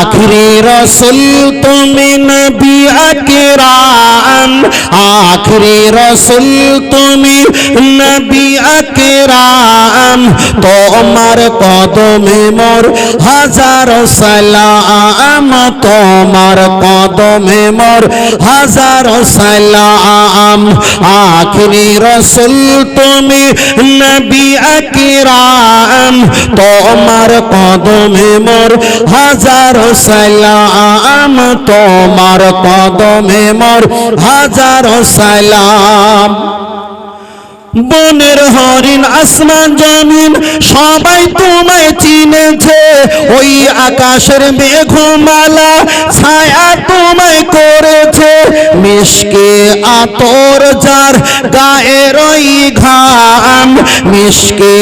आखिरी रसूल तुम्हें नबी अकराम, आखिरी रसूल तुम्हें नबी अकराम, তোমার কদমে মোর হাজারো সালাম, তোমার কদমে মোর হাজারো সালাম। আখরি রসুল তুমি নবী আকরাম, তোমার কদমে মোর হাজারো সালাম, তোমার কদমে মোর হাজারো সালাম। বনের হরিণ আসমান জমিন সবাই তোমায় চিনেছে, ওই আকাশের মেঘমালা ছায়া তোমায় করেছে, মিশকে আতর যার গায়ের ওই ঘাম, মিশকে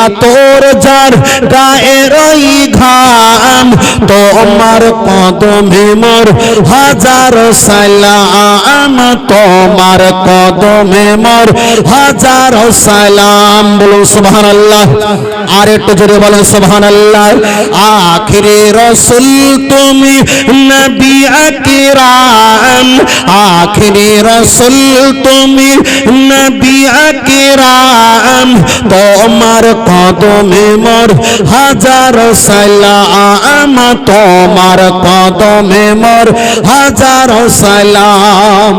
আতর যার গায়ের ওই ঘাম, তোমার কদমে মোর হাজারো সালাম, তোমার কদমে মোর হাজারো সালাম। বলো সুবহানাল্লাহ, আর একটু জোরে বলো সুবহানাল্লাহ। আখিরি রাসূল তুমি নবী আকরাম, আখিরি রাসূল তুমি নবী আকরাম, তোমার কদমে মোর হাজারো সালাম, তোমার কদমে মোর হাজারো সালাম।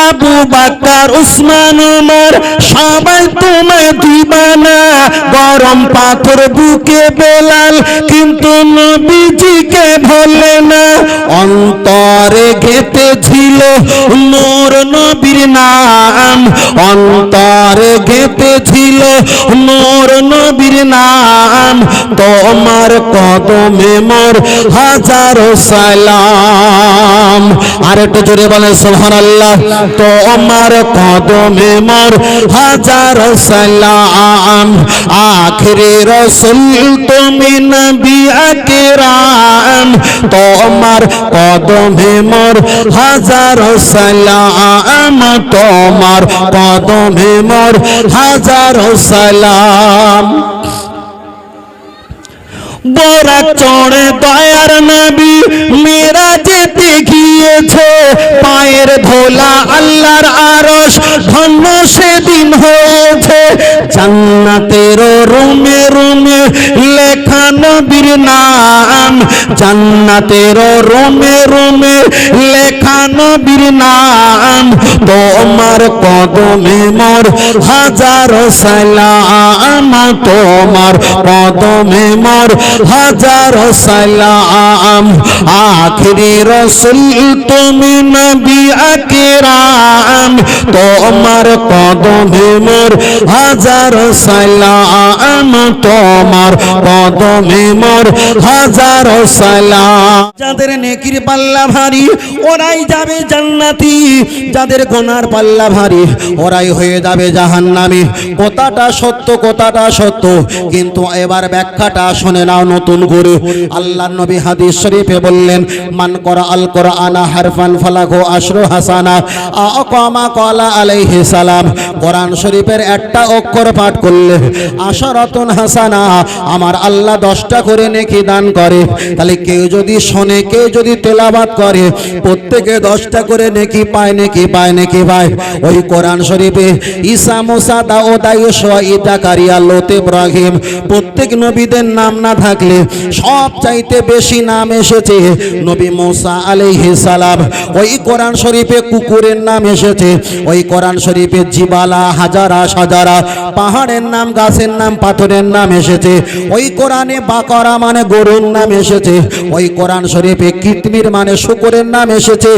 আবু বকর উসমান উমর সবাই তোমায় দিবানা, গরম পাথর বুকে বেলাল কিন্তু নবীজিকে ভোলে না, অন্তরে গেঁথেছিল নূর নবীর নাম, অন্তরে গেঁথেছিল নূর নবীর নাম, তোমার কদমে মোর হাজারো সালাম। আর একটু জোরে বলেন সুবহানাল্লাহ। তোমার কদমে মোর হাজারো সালাম, আখরি রসুল তুমি নবী আকরাম, তোমার কদমে মোর হাজারো সালাম, তোমার কদমে মোর হাজারো সালাম। বড়া চড়ে দয়ার নবী মেরাজেতে গিয়েছে, পায়ের ধোলা আল্লাহর আরশ ধন্য সেদিন হয়েছে, জান্নাতের রুমে রুমে লেখা নবীর নাম, জান্নাতের রুমে রুমে লেখা নবীর নাম, তোমার কদমে মোর হাজারো সালাম, তোমার কদমে মোর হাজারো সালাম। আখরি রসুল তুমি নবী আকরাম, তোমার কদমে মোর হাজারো সালাম, তোমার কদমে মোর হাজারো সালাম। যাদের নেকির পাল্লা ভারী ওরাই যাবে জান্নাতি, যাদের গুনার পাল্লা ভারী ওরাই হয়ে যাবে জাহান্নামী। কথাটা সত্য, কথাটা সত্য, কিন্তু এবার ব্যাখ্যাটা শুনে নাও নতুন করে। আল্লাহর নবী হাদিস শরীফে বললেন, মান করা আল কোরআনা হারফান ফালাহু আশরু হাসানা আকামা ক্বালা আলাইহিস সালাম। কোরআন শরীফের একটা অক্ষর পাঠ করলে আশরাতুন হাসানা, আমার আল্লাহ 10টা করে নেকি দান করে। তাহলে কেউ যদি শোনে, কেউ যদি তেলাওয়াত করে, প্রত্যেকে 10টা করে নেকি পায়, নেকি পায়, নেকি পায়। ওই কোরআন শরীফে ঈসা, মুসা, দাউদ, আইয়ুব, জাকারিয়া, লূত, ইব্রাহিম প্রত্যেক নবীদের নাম না থাকলে সব চাইতে বেশি নাম এসেছে নবী মুসা আলাইহিস সালাম। ওই কোরআন শরীফে কুকুরের নাম এসেছে, ওই কোরআন শরীফে জিবালা, হাজারা, সাজারা, পাহাড়ের নাম, গাছের নাম, পাথরের নাম এসেছে। ওই কোরআনে বাকরা মানে গরুর নাম এসেছে, ওই কোরআন শরীফে কিতমির মানে শুকরের নাম এসেছে,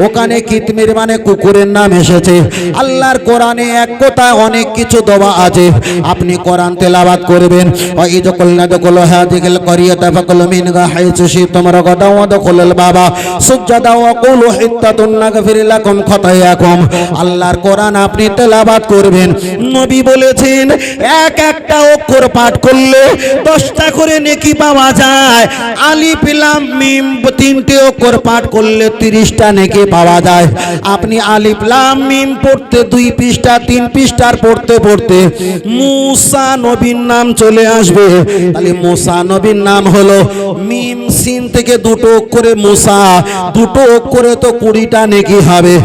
ওখানে কিতমির মানে কুকুরের নাম এসেছে। আল্লাহর কোরআনে এক কথায় অনেক কিছু দেওয়া আছে। আপনি কোরআন তেলাওয়াত করবেন, ওই যে কল্লা দখল হাদিল করিয়াতা ফাকুল মিনগা হাইসু শিতুম রাগাদা ওয়া দখলল বাবা সুজদা ওয়া কুলু হিত্তাতুন নাগফির লাকুম খাতায়াকুম। আল্লাহর কোরআন আপনি তেলাওয়াত করবেন। নবী বলেছেন এক একটা অক্ষর পাঠ করলে 10টা করে নেকি পাওয়া যায়। আলিফ লাম মিম 3টে অক্ষর পাঠ করলে 30টা নেকি পাওয়া যায়। আপনি আলিফ লাম মিম পড়তে 2 পৃষ্ঠা 3 পৃষ্ঠার পড়তে পড়তে মুসা নবীর নাম চলে আসবে। তাহলে মুসা নবীর নাম হলো মিম সিন থেকে 2টো অক্ষরে মুসা, 2টো অক্ষরে তো 20টা নেকি হবে।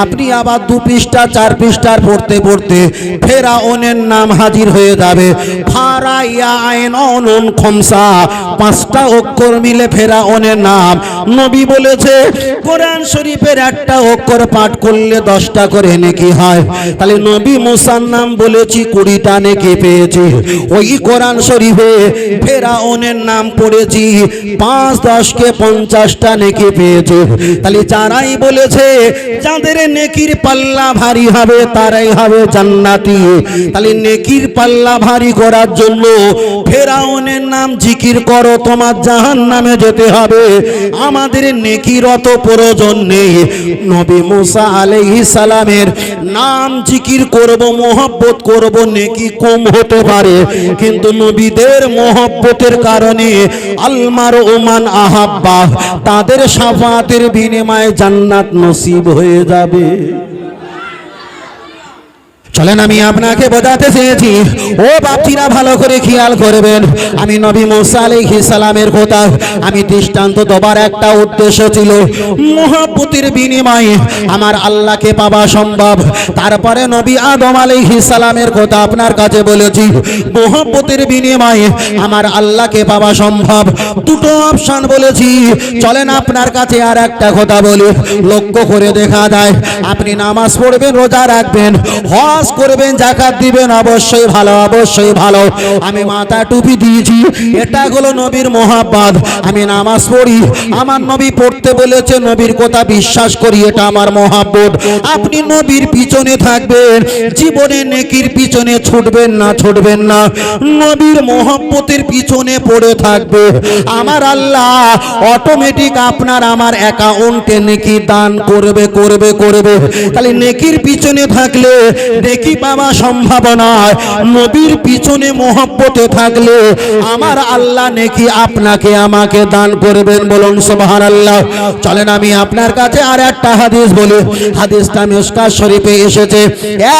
আপনি আবার 2 পৃষ্ঠা 4 পৃষ্ঠার পড়তে পড়তে ফেরাউনের নাম হাজির হয়ে যাবে। ফারা ইয়া আইন অনুন খমসা, 5টা অক্ষর মিলে ফেরাউনের নাম। নবী বলেছে কোরআন শরীফের একটা অক্ষর পাঠ করলে 10টা করে নেকি হয়। তাহলে নবী মুসার নাম বলেছি 20টা নেকি পেয়েছি। ওই কোরআন শরীফে ফেরাউনের নাম পড়েছি 5 10 কে 50টা নেকি পেয়েছি। তাহলে যারাই বলেছে যাদের নেকির পাল্লা ভারী হবে তারাই হবে জান্নাতি, তাহলে নেকির পাল্লা ভারী করার জন্য ফেরাউনের নাম জিকির করো, তোমার জাহান্নামে যেতে হবে। আমাদের নেকির অত প্রয়োজন নেই। নবী মুসা আলাইহিস সালামের নাম জিকির করব, মহব্বত করব, নেকি কম হতে পারে, কিন্তু নবীদের মহব্বতের কারণে আলমার ওমান আহাব্বা, তাদের শাফাতের বিনিময়ে জান্নাত নসিব হয়ে যাবে। চলেন আমি আপনাকে বোঝাতে চেয়েছি, ও বাপজিরা ভালো করে খেয়াল করবেন। আমি নবী মুসা আলাইহিস সালামের কথা আমি দৃষ্টান্ত দেবার একটা উদ্দেশ্য ছিল, মহব্বতের বিনিময়ে আমার আল্লাহকে পাওয়া সম্ভব। তারপরে নবী আদম আলাইহিস সালামের কথা আপনার কাছে বলেছি, মহব্বতের বিনিময়ে আমার আল্লাহকে পাওয়া সম্ভব। 2টো অপশন বলেছি। চলেন আপনার কাছে আর একটা কথা বলি, লক্ষ্য করে দেখা যায় আপনি নামাজ পড়বেন, রোজা রাখবেন, হজ করবেন, যাকাত দিবেন, অবশ্যই ভালো, অবশ্যই ভালো। আমি মাথা টুপি দিয়েছি, এটা হলো নবীর মহব্বত। আমি নামাজ পড়ি, আমার নবী পড়তে বলেছে, নবীর কথা বিশ্বাস করি, এটা আমার মহব্বত। আপনি নবীর পিছনে থাকবেন, জীবনে নেকির পিছনে ছুটবেন না, ছুটবেন না, নবীর মহব্বতের পিছনে পড়ে থাকবে। আমার আল্লাহ অটোমেটিক আপনার আমার অ্যাকাউন্টে নেকি দান করবে, করবে, করবে। তাহলে নেকির পিছনে থাকলে নেকি পাওয়া সম্ভাবনা, নবীর পিছনে মহব্বতে থাকলে আমার আল্লাহ নেকি আপনাকে আমাকে দান করবেন। বলুন সুবহানাল্লাহ। চলেন আমি আপনার কাছে আর একটা হাদিস বলি। হাদিসটা মিশকাত শরীফে এসেছে।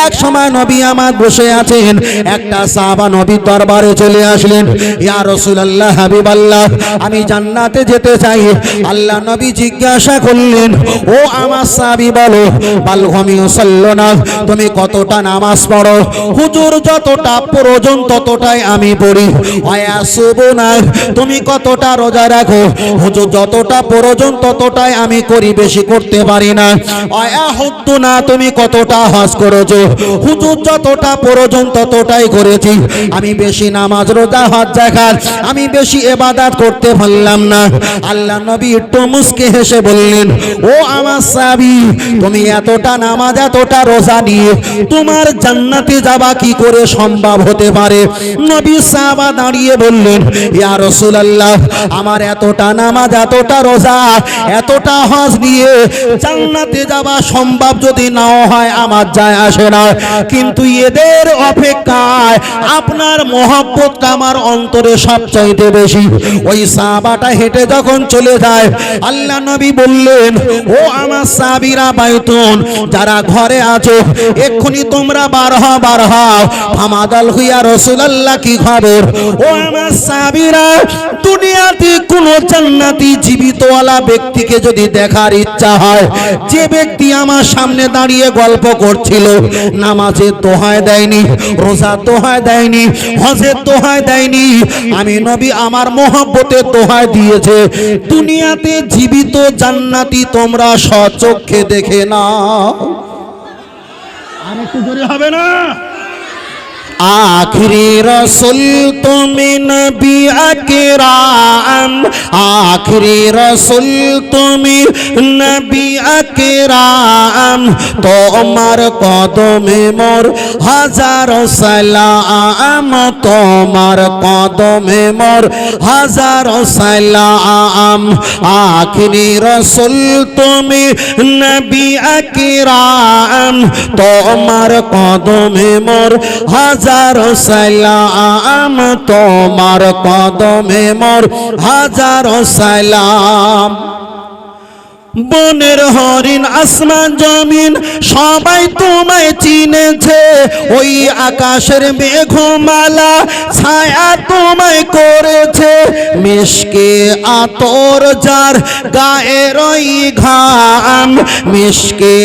এক সময় নবী আমার বসে আছেন, একটা সাহাবা নবীর দরবারে চলে আসলেন, ইয়া রাসূলুল্লাহ, হাবিবাল্লাহ, আমি জান্নাতে যেতে চাই। আল্লাহ নবী জিজ্ঞাসা করলেন, ও আমার সাহাবী বলো, বালগমি সাল্লাল্লাহ, তুমি কতটা নামাজ পড়ো? হুজুর যতটা প্রয়োজন ততটাই আমি পড়ি। ওয়াসুবুনা, তুমি কতটা রোজা রাখো? হুজুর যতটা প্রয়োজন ততটাই আমি করি, বেশি করতে পারি না। ওয়াহুদ্দুনা, তুমি কতটা হজ করেছো? হুজুর যতটা প্রয়োজন ততটাই করেছি, আমি বেশি নামাজ রোজা হজ যাকাত আমি বেশি ইবাদত করতে পারলাম না। আল্লাহ নবী একটু মুস্কে হেসে বললেন, ও আমার সাহাবী, তুমি এতটা নামাজ এতটা রোজা নিয়ে তোমার জান্নাতে যাওয়া কি করে সম্ভব হতে পারে? নবী সাহাবা দাঁড়িয়ে বললেন, ইয়া রাসূলুল্লাহ, আমার এতটা নামাজ এতটা রোজা এতটা হজ নিয়ে জান্নাতে যাওয়া সম্ভব যদি নাও হয় আমার যায় আসে না, কিন্তু এদের অপেক্ষায় আপনার মহব্বতটা আমার অন্তরে সবচাইতে বেশি। ওই সাহাবাটা হেঁটে যখন চলে যায়, আল্লাহ নবী বললেন, ও আমার সাহাবীরা বাইতুন, যারা ঘরে আছো এক্ষুনি তোমরা বার হও, বার হও। ফামাদাল হুইয়া রাসূলুল্লাহ, কি খবর? ও আমার সাহাবীরা, দুনিয়াতে কোন জান্নাতি জীবিতওয়ালা ব্যক্তিকে যদি দেখার ইচ্ছা হয়, যে ব্যক্তি আমার সামনে দাঁড়িয়ে গল্প করছিল, নামাজের দোহাই দেয়নি, রোজার দোহাই দেয়নি, হজের দোহাই দেয়নি, আমি নবী আমার মহব্বতের দোহাই দিয়েছে, দুনিয়াতে জীবিত জান্নাতি তোমরা স্বচক্ষে দেখে নাও। আর একটু জোরে হবে না? आखिरी रसूल তুমি নবী আকরাম, आखिरी रसूल তুমি নবী আকরাম, তোমার কদমে মোর হাজারো সালাম, তোমার কদমে মোর হাজারো সালাম। आखिरी रसूल তুমি নবী আকরাম, তোমার কদমে মোর হাজারো সালাম, তোমার কদমে মোর হাজারো সালাম। বনের হরিণ আসমান জমিন সবাই তোমায় চিনেছে, ওই আকাশের মেঘমালা ছায়া তোমায় করেছে, মিশকে আতর যার গায়ের ওই ঘাম, মিশকে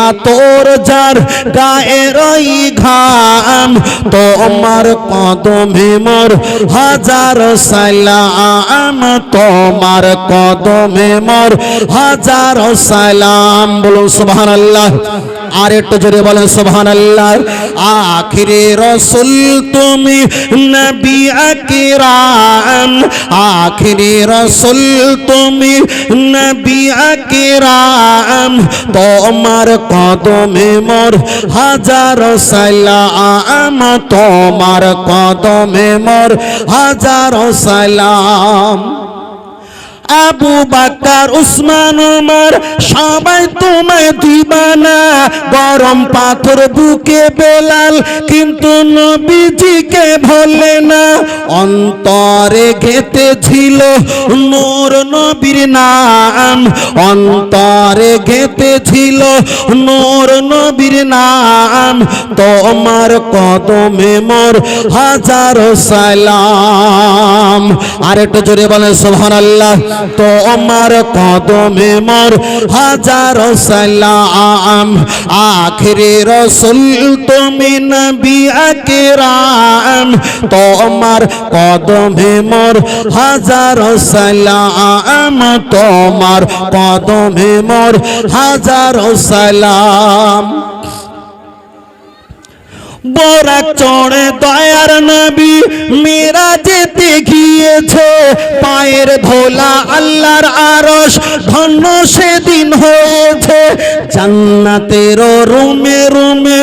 আতর যার গায়ের ওই ঘাম, তোমার কদমে মোর হাজারো সালাম, তোমার কদমে মোর হাজারো সালাম। বলুন সুবহানাল্লাহ, আর একটু জোরে বলেন সুবহানাল্লাহ। আখিরে রসুল তুমি নবী আকরাম, আখিরে রসুল তুমি নবী আকরাম, তোমার কদমে মোর হাজারো সালাম, তোমার কদমে মোর হাজারো সালাম। আবু বকর উসমান ওমর সবাই তোমায় দিবানা, গরম পাথর বুকে বেলাল কিন্তু নবীজিকে ভোলে না, অন্তরে গেঁথেছিল নূর নবীর নাম, অন্তরে গেঁথেছিল নূর নবীর নাম, তোমার কদমে মোর হাজারো সালাম। আর একটু জোরে বলেন সুবহানাল্লাহ। তোমার কদমে মোর হাজারো সালাম। আখিরে রসুল তুমি নবী আকরাম, তোমার কদমে মোর হাজারো সালাম, তোমার কদমে মোর হাজারো সালাম। বোরাক চড়ে দয়ার নবী মিরাজেতে গিয়েছে, পায়ের ধোলা আল্লাহর আরশ ধন্য সেদিন হয়েছে, জান্নাতের রুমে রুমে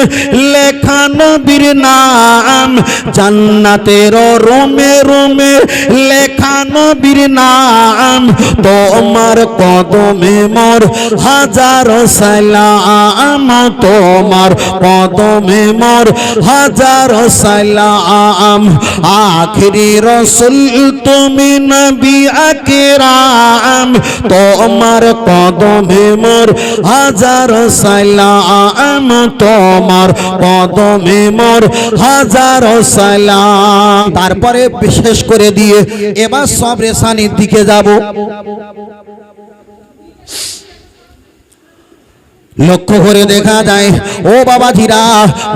লেখা নবীর নাম, জান্নাতের রুমে রুমে লেখা নবীর নাম, তোমার কদমে মোর হাজারো সালাম, তোমার কদমে মোর হাজারো সালাম। আখিরি রসুল তুমি নবী আকরাম, তোমার কদমে মোর হাজারো সালাম, তোমার কদমে মোর হাজারো সালাম। তারপরে বিশেষ করে দিয়ে এবার সব রেশানির দিকে যাব। লক্ষ্য করে দেখা যায় ও বাবাজিরা,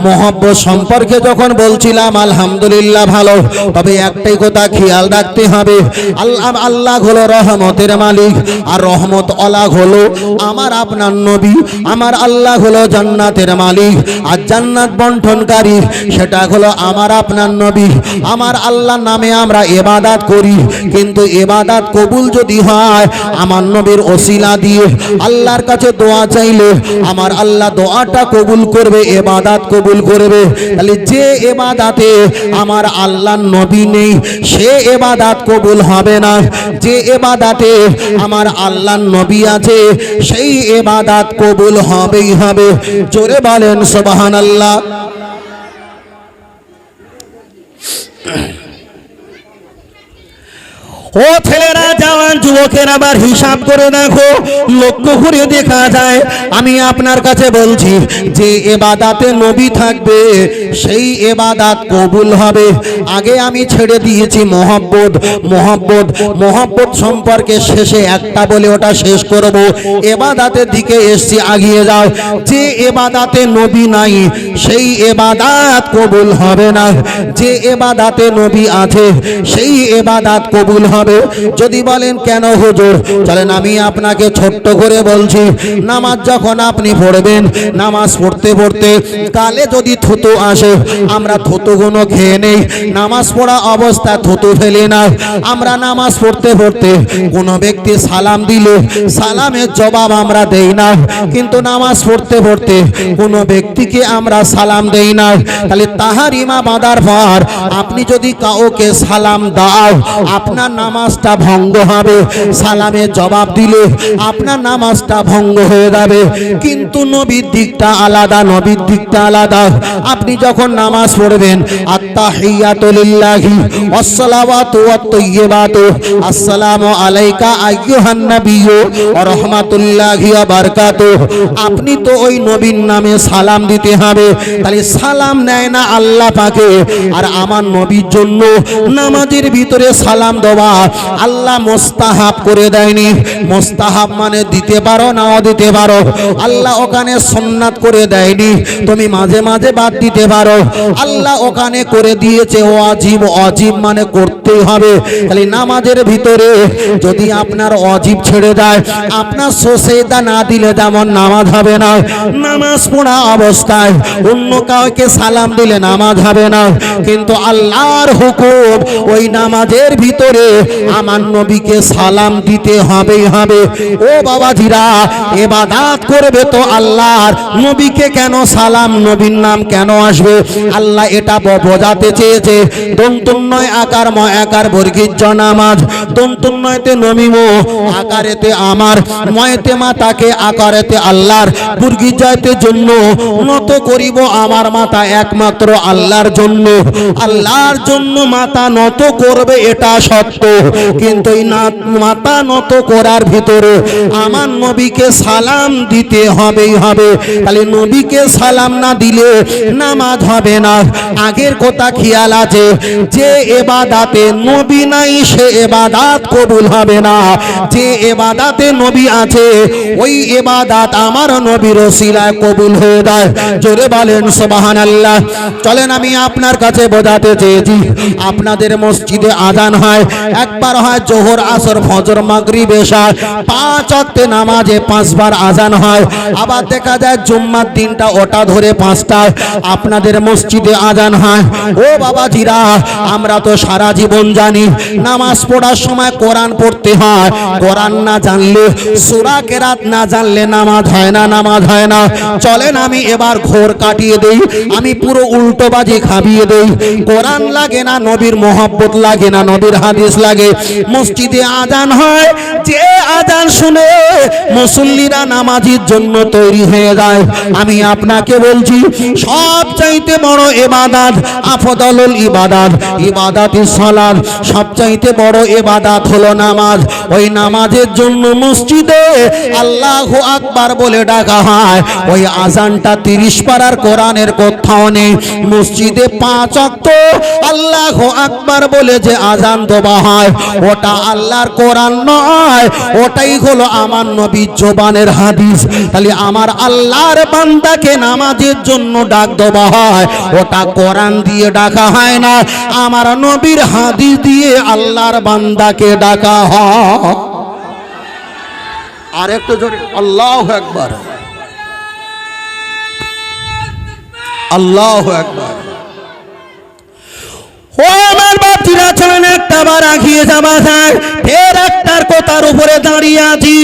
মোহাব্বত সম্পর্কে যখন বলছিলাম আলহামদুলিল্লাহ ভালো, তবে একটাই কথা খেয়াল রাখতে হবে, আল্লাহ হলো রহমতের মালিক, আর রহমত ওয়ালা হলো আমার আপনার নবী, আমার আল্লাহ হলো জান্নাতের মালিক, আর জান্নাত বন্টনকারী সেটা হলো আমার আপনার নবী। আমার আল্লাহর নামে আমরা ইবাদত করি, কিন্তু ইবাদত কবুল যদি হয় আমার নবীর ওসিলা দিয়ে আল্লাহর কাছে দোয়া চাইলে আমার আল্লাহ দোয়াটা কবুল করবে, ইবাদত কবুল করবে। তাহলে যে ইবাদতে আমার আল্লাহর নবী নেই সে ইবাদত কবুল হবে না, যে ইবাদতে আমার আল্লাহর নবী আছে সেই ইবাদত কবুল হবেই হবে। জোরে বলেন সুবহানাল্লাহ। ও ছেলেরা, জওয়ান যুবকেরা, আবার হিসাব করে দেখো, লক্ষ্য করে দেখা যায় আমি আপনার কাছে বলছি যে ইবাদতে নবী থাকবে সেই ইবাদত কবুল হবে। আগে আমি ছেড়ে দিয়েছি মোহাব্বত, মোহাব্বত মোহাব্বত সম্পর্কে শেষে একটা বলে ওটা শেষ করব। ইবাদতের দিকে এসছি, আগিয়ে যাও। যে ইবাদতে নবী নাই সেই ইবাদত কবুল হবে না, যে ইবাদতে নবী আছে সেই ইবাদত কবুল হবে। যদি বলেন কেন হুজুর, চলেন আমি আপনাকে ছোট্ট করে বলছি। নামাজ যখন আপনি পড়বেন, নামাজ পড়তে পড়তে কালে যদি থুতু আসে আমরা থুতুগুলো খেয়ে নেই, নামাজ পড়া অবস্থায় থুতু ফেলি না। আমরা নামাজ পড়তে পড়তে কোনো ব্যক্তি সালাম দিলে সালামের জবাব আমরা দেই না, কিন্তু নামাজ পড়তে পড়তে কোনো ব্যক্তিকে আমরা সালাম দেই না। তাহলে তাহারিমা বাঁধার পর আপনি যদি কাউকে সালাম দাও আপনার নামাজটা ভঙ্গ হবে, সালামের জবাব দিলে আপনার নামাজটা ভঙ্গ হয়ে যাবে। কিন্তু নবীর দিকটা আলাদা, নবীর দিকটা আলাদা। আপনি যখন নামাজ পড়বেন আত্তাহিয়াতু লিল্লাহি ওয়াসসালাওয়াতু ওয়াত-তাইয়্যিবাতু আসসালামু আলাইকা আইয়ুহান নাবিয়্যু ওয়া রাহমাতুল্লাহি ওয়া বারাকাতুহু, আপনি তো ওই নবীর নামে সালাম দিতে হবে। তাহলে সালাম নেয় না আল্লাহ পাকে, আর আমার নবীর জন্য নামাজের ভিতরে সালাম দেওয়া আল্লাহ মুস্তাহাব করে দেয়নি। মুস্তাহাব মানে দিতে পারো নাও দিতে পারো, আল্লাহ ওখানে সুন্নাত করে দেয়নি, তুমি মাঝে মাঝে বাদ দিতে পারো। আল্লাহ ওখানে করে দিয়েছে ওয়াজিব, ওয়াজিব মানে করতেই হবে। তাহলে নামাজের ভিতরে যদি আপনার ওয়াজিব ছেড়ে দেয়, আপনার সুজদা না দিলে যেমন নামাজ হবে না, নামাজ পড়া অবস্থায় অন্য কাউকে সালাম দিলে নামাজ হবে না। কিন্তু আল্লাহর হুকুম ওই নামাজের ভিতরে আমার নবীকে সালাম দিতে হবেই হবে। ও বাবাজিরা, ইবাদত করবে তো আল্লাহর, নবীকে কেন সালাম, নবীর নাম কেন আসবে? আল্লাহ এটা বোঝাতে চেয়েছে। দন্তুন্নয় আকার ময় আকার বর্গীর নামাজ, দন্তুন্নয়তে নমিমো, আকারেতে আমার, ময়তে মাতাকে, আকারেতে আল্লাহর, বর্গীর জয়তে জন্য নত করিব আমার মাথা একমাত্র আল্লাহর জন্য। আল্লাহর জন্য মাথা নত করবে এটা সত্য, কিন্তু এই মাথা নত করার ভিতরে আমার নবীকে সালাম দিতে হবেই হবে। তাহলে নবীকে সালাম না দিলে নামাজ হবে না। আগের কথা খেয়াল আছে, যে ইবাদতে নবী নাই সে ইবাদত কবুল হবে না। যে ইবাদতে নবী আছে ওই ইবাদত আমার নবীর ওসিলায় কবুল হয়ে যায়। জোরে বলেন সুবহানাল্লাহ। চলেন আমি আপনার কাছে বোঝাতে চেয়েছি, আপনাদের মসজিদে আযান হয়, একবার হয় জোহর, আসর, ফজর, মাগরিব, এশা, 5 ওয়াক্তে নামাজে 5 বার আযান হয়। আবার দেখা যায় জুম্মার দিনটা ওটা ধরে 5টা আপনাদের মসজিদে আযান হয়। ও বাবাজিরা, আমরা তো সারা জীবন জানি নামাজ পড়ার সময় কোরআন পড়তে হয়, কোরআন না জানলে, সূরা কেরাত না জানলে নামাজ হয় না, নামাজ হয় না। চলেন আমি এবার ঘোর কাটিয়ে দেই, আমি পুরো উল্টোবাজি খাবিয়ে দেই। কোরআন লাগে না, নবীর মোহাব্বত লাগে না, নবীর হাদিস লাগে। মসজিদে আযান হয়, যে আযান শুনে মুসল্লিরা নামাজের জন্য তৈরি হয়ে যায়। আমি আপনাকে বলছি সবচাইতে বড় ইবাদত, আফদলুল ইবাদত, ইবাদাতুস সালাত, সবচাইতে বড় ইবাদত হলো নামাজ। ওই নামাজের জন্য মসজিদে আল্লাহু আকবার বলে ডাকা হয়। ওই আযানটা 30 পারার কোরআনের কোথাও নেই। মসজিদে 5 ওয়াক্ত আল্লাহু আকবার বলে যে আযান দেওয়া হয় ওটা আল্লাহর কোরআন নয়, ওটাই হলো আমার নবীর জবানের হাদিস। তাহলে আমার আল্লাহর বান্দাকে নামাজের জন্য ডাক দেওয়া হয়, ওটা কোরআন দিয়ে ডাকা হয় না, আমার নবীর হাদিস দিয়ে আল্লাহর বান্দাকে ডাকা হয়। আর একটু জোরে আল্লাহু আকবার, আল্লাহু আকবার। ও আমার বাতিরা, চলেন একটা বার আগিয়ে যাওয়া যায়। ফের একটার কথার উপরে দাঁড়িয়ে আছি,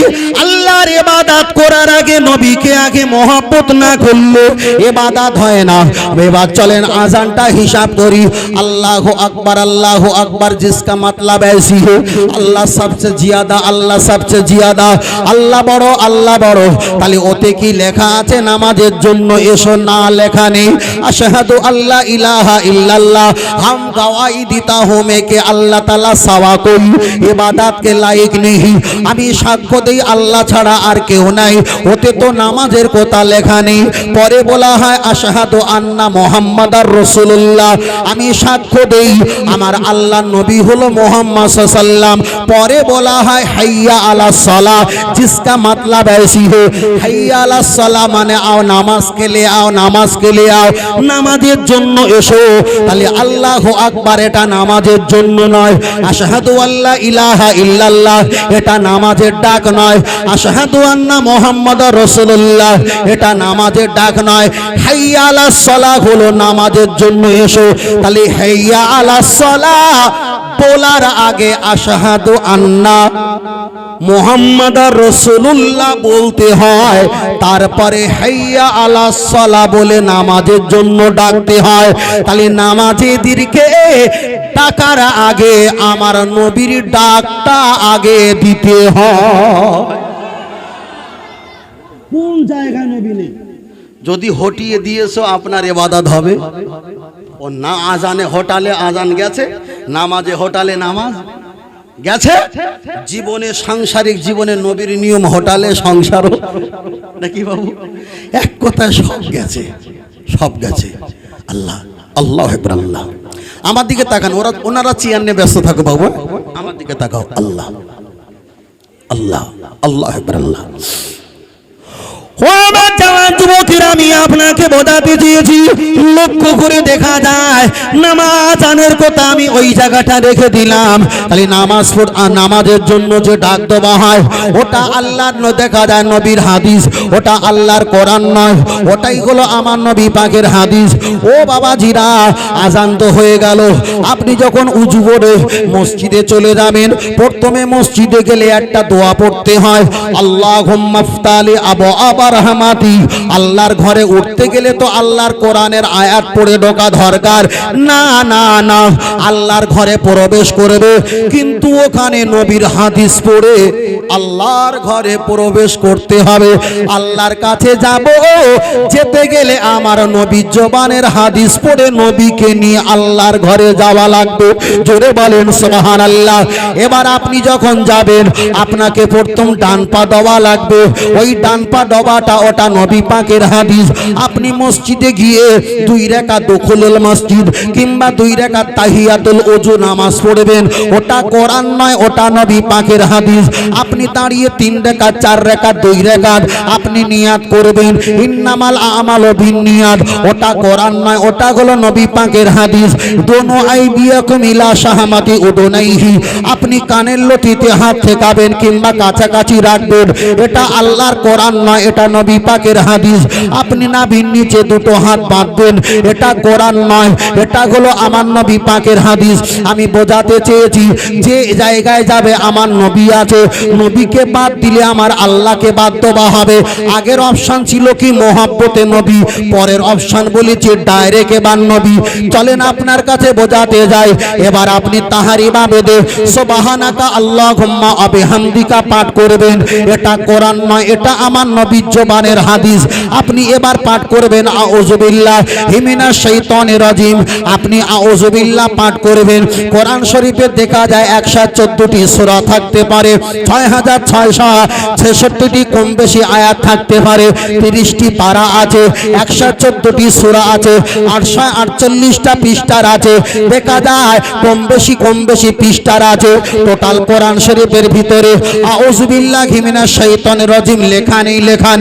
আল্লাহর ইবাদত করার আগে নবীকে আগে মহব্বত না করলে ইবাদত হয় না। এবার চলেন আযানটা হিসাব করি। আল্লাহু আকবার, আল্লাহু আকবার, জিসকা मतलब ऐसी है আল্লাহ সবচেয়ে জিয়াদা, আল্লাহ সবচেয়ে জিয়াদা, আল্লাহ বড়, আল্লাহ বড়। তাহলে ওতে কি লেখা আছে নামাজের জন্য? এসো না, লেখা নেই। আশহাদু আল্লা ইলাহা ইল্লাল্লাহ, हम गवाही देता हूं मैं कि अल्लाह ताला सवा कोई इबादत के लायक नहीं। আমি সাক্ষ্য দেই আল্লাহ ছাড়া আর কেউ নাই। ওতে তো নামাজের কথা লেখা নেই। পরে বলা হয় আশহাদু আন্না মুহাম্মাদার রাসূলুল্লাহ, আমি সাক্ষ্য দেই আমার আল্লাহর নবী হলো মুহাম্মদ সাল্লাল্লাহু আলাইহি ওয়াসাল্লাম। পরে বলা হয় হাইয়া আলাস সালাহ, जिसका मतलब ऐसी है হাইয়া আলাস সালাহ মানে आओ নামাজ কে লিয়ে आओ, নামাজ কে লিয়ে आओ, নামাজের জন্য এসো। তাহলে আল্লাহু আকবার এটা নামাজের জন্য নয়। আশহাদু আল্লা ইলাহা ইলাহা ইল্লাল্লাহ এটা নামাজের ডাক নয়। আশহাদু আন্না মুহাম্মাদুর রাসূলুল্লাহ এটা নামাজের ডাক নয়। হাইয়া আলাস সালাহ হলো নামাজের জন্য এসো। তাহলে হাইয়া আলাস সালাহ বলার আগে আশহাদু আন্না মুহাম্মাদুর রাসূলুল্লাহ বলতে হয়, তারপরে হাইয়া আলাস সালাহ বলে নামাজের জন্য ডাকতে হয়। তাহলে নামাজীদেরকে ডাকার আগে আমার নবীর ডাকটা আগে দিতে হয়। কোন জায়গায় নবী নেই? যদি হটিয়ে দিয়েছো আপনার ইবাদত হবে। ও না আজানে হোটালে আজান গেছে, নামাজে হোটালে নামাজ গেছে। জীবনে সাংসারিক জীবনে নবীর নিয়ম হোটালে সংসারও নাকি বাবু? এক কথায় সব গেছে, সব গেছে। আল্লাহ আল্লাহ আকবার। আল্লাহ আমার দিকে তাকান, ওনারা চেয়ার নিয়ে ব্যস্ত থাকো বাবু, আমার দিকে তাকাও। আল্লাহ আল্লাহ আল্লাহ আকবার। আল্লাহ ও আমার জওয়ান যুবকেরা, আমি আপনাকে বোঝাতে চেয়েছি, লক্ষ্য করে দেখা যায় নামাজের কথা আমি ওই জায়গাটা রেখে দিলাম। তাহলে নামাজের জন্য যে ডাক দেওয়া হয় ওটা আল্লাহর দেখা যায় নবীর হাদিস, ওটা আল্লাহর কোরআন নয়, ওটাই হলো আমার নবী পাকের হাদিস। ও বাবাজিরা, আজান তো হয়ে গেল। আপনি যখন উজু করে মসজিদে চলে যাবেন, প্রথমে মসজিদে গেলে একটা দোয়া পড়তে হয়, আল্লাহুম্মা ফতালি আবওয়াব রহমাতি। আল্লাহর ঘরে উঠতে গেলে তো আল্লাহর কোরআনের আয়াত পড়ে ঢোকা দরকার। না না না, আল্লাহর ঘরে প্রবেশ করবে কিন্তু ওখানে নবীর হাদিস পড়ে আল্লাহর ঘরে প্রবেশ করতে হবে। আল্লাহর কাছে যাব, যেতে গেলে আমার নবীর জবানের হাদিস পড়ে নবীকে নিয়ে আল্লাহর ঘরে যাওয়া লাগবে। জোরে বলেন সুবহানাল্লাহ। এবার আপনি যখন যাবেন আপনাকে প্রথম ডান পা দেওয়া লাগবে। ওই ডান পা দেওয়াটা ওটা নবী পাকের হাদিস। আপনি মসজিদে গিয়ে 2 রাকাত দুখুলুল মসজিদ কিংবা 2 রাকাত তাহিয়াতুল ওযু নামাজ পড়বেন, ওটা কোরআন নয়, ওটা নবী পাকের হাদিস। আপনি দাঁড়িয়ে 3 রাকাত 4 রাকাত 2 রাকাত আপনি নিয়াত করবেন, ইন্নামাল আমালু বিন্নিয়াত, ওটা কোরআন নয়, ওটা হলো নবী পাকের হাদিস। দোনো আইদিয়াকুম ইলা শাহমাতি উদুনাইহি, আপনি কানের লতিতে হাত ঠেকাবেন কিংবা কাছাকাছি রাখবেন, এটা আল্লাহর কোরআন নয়, এটা নবী পাকের হাদিস। আপনি নাভির নিচে 2 হাত বাঁধবেন, এটা কোরআন নয়, এটা হলো আমার নবী পাকের হাদিস। আমি বোঝাতে চেয়েছি যে জায়গায় যাবে আমার নবী আছে, নবীকে বাদ দিলে আমার আল্লাহকে বাদ দেওয়া হবে। আগের অপশন ছিল কি মোহাব্বতে নবী, পরের অপশন বলেছি ডাইরেক্ট এবার নবী। চলেন আপনার কাছে বোঝাতে যাই। এবার আপনি তাহারিমা বেদে সুবহানাকা আল্লাহুম্মা ওয়া বিহামদিকা পাঠ করবেন, এটা কোরআন নয়, এটা আমার নবীর জবানের হাদিস। আপনি এবার পাঠ করবেন আউযু বিল্লাহি মিনাশ শাইতানির রাজিম। আপনি আউযু বিল্লাহ পাঠ করবেন। কোরআন শরীফে দেখা যায় 114টি সূরা থাকতে পারে, 6666টি কম বেশি আয়াত থাকতে পারে, 30টি পারা আছে, 114টি সূরা আছে, 848টা পৃষ্ঠার আছে, দেখা যায় কম বেশি পৃষ্ঠার আছে। টোটাল কোরআন শরীফের ভিতরে আউযু বিল্লাহি মিনাশ শাইতানির রাজিম লেখা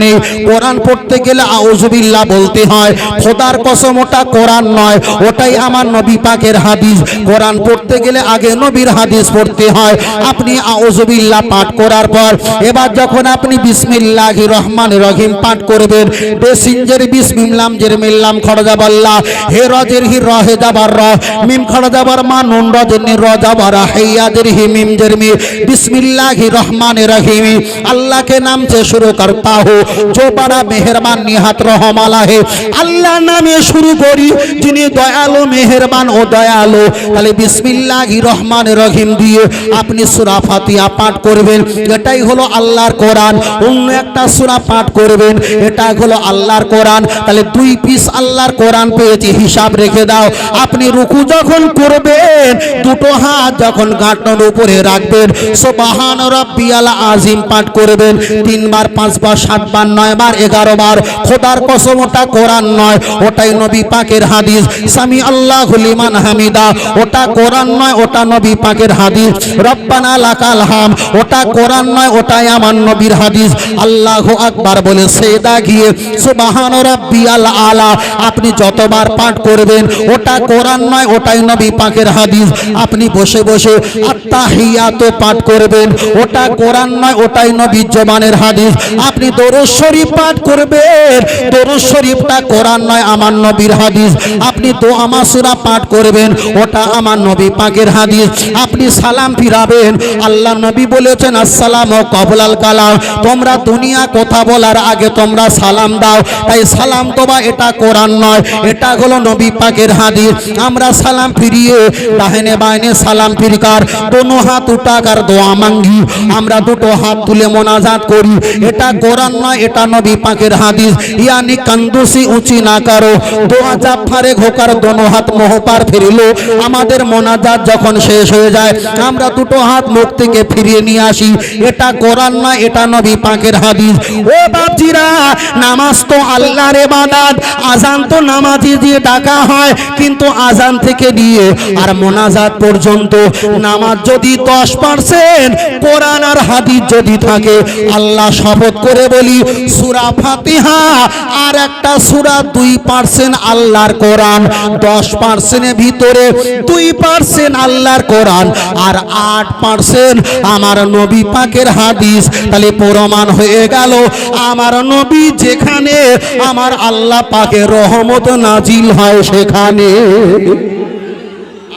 নেই। কোরআন পড়তে গেলে আউযু বিল্লাহ বলতে হয়। খোদার কসম ওটা কোরআন নয়, ওটাই আমার নবী পাকের হাদিস। কোরআন পড়তে গেলে আগে নবীর হাদিস পড়তে হয়। আপনি আউযু বিল্লাহ পাঠ করার পর এবার যখন আপনি বিসমিল্লাহির রহমানির রহিম পাঠ করবেন, বেসিনজের বিসমিল্লাম জের মিল্লাম খরজাবাল্লাহ, হে রজের হি রহে যাবার র, মিম খরজাবার মা নুন রজের নি র যাবার হাইয়াদের হি মিম জের মি, বিসমিল্লাহির রহমানির রহিম। अल्लाह के नाम से शुरू करता हूँ जो बड़ा मेहरबान निहात रहम वाला है। अल्लाह नामे शुरू करी जिन्हें दयालु मेहरबान ओ दयालु। তাহলে বিসমিল্লাহির রহমানির রহিম দিয়ে আপনি সূরা ফাতিহা পাঠ করবেন, এটাই হলো আল্লাহর কোরআন। অন্য একটা সূরা পাঠ করবেন, এটা হলো আল্লাহর কোরআন। তাহলে 2 পিস আল্লাহর কোরআন পেয়েছি, হিসাব রেখে দাও। আপনি রুকু যখন করবেন 2 হাত যখন গাঁটর উপরে রাখবেন, সুবহান রাব্বিয়াল আযীম পাঠ করবেন 3 বার 5 বার 7 বার 9 বার 11 বার। খোদার কসম ওটা কোরআন নয়, ওটাই নবী পাকের হাদিস। সামি আল্লাহু লিমান হামিদা, ওটা কোরআন নয়, ওটা নবী পাকের হাদিস। রব্বানা লাকাল হাম, ওটা কোরআন নয়, ওটাই আমার নবীর হাদিস। আল্লাহু আকবার বলে সেদা গিয়ে সুবহান রাব্বিয়াল আলা আপনি যতবার পাঠ করবেন ওটা কোরআন নয়, ওটাই নবী পাকের হাদিস। আপনি বসে বসে আত্তাহিয়াতু পাঠ করবেন, ওটা কোরআন নয়, ওটাই নবীর জবানের হাদিস। আপনি দরুদ শরীফ পাঠ করবেন, দরুদ শরীফটা কোরআন নয়, আমার নবীর হাদিস। আপনি দোয়া মাসুরা পাঠ করবেন, ওটা আমার নবী পাকের হাদিস। আপনি সালাম ফিরাবেন, আল্লাহ নবী বলেছেন আসসালামু ক্বাবলাল কালাম, তোমরা দুনিয়া কথা বলার আগে তোমরা সালাম দাও। তাই সালাম তোবা এটা কোরআন নয়, এটা হলো নবী পাকের হাদিস। আমরা সালাম ফিরিয়ে ডাইনে বাইনে সালাম ফিরকার দোনো হাত উঠাকার দোয়া মাঙ্গি, আমরা দুটো হাত তুলে মোনাজাত করি, এটা কোরআন নয়, এটা নবী পাকের হাদিস। ইয়ানি কান্দুসি উঁচি না কারো, দোয়া জাফারে ঘোকার দোনো হাত মোহপার ফিরিলো। আমাদের মোনাজাত যখন শেষ হয়ে যায় আমরা দুটো হাত মুখ থেকে ফিরিয়ে নিয়ে আসি, এটা কোরআন নয়, এটা নবী পাকের হাদিস। ও বাপজিরা, নামাজ তো আল্লাহর ইবাদত, আজান তো নামাজি দিয়ে ডাকা হয়, কিন্তু আজান থেকে নিয়ে আর মোনাজাত পর্যন্ত নামাজ যদি 10% কোরআন আর হাদিস যদি থাকে, আল্লাহ শপথ করে বলি সূরা ফাতিহা আর একটা সূরা 2% আল্লাহর কোরআন, 10% ভিতরে 2% আল্লাহর কোরআন আর 8% আমার নবী পাকের হাদিস। তাহলে প্রমাণ হয়ে গেল আমার নবী যেখানে আমার আল্লাহ পাকের রহমত নাজিল হয় সেখানে।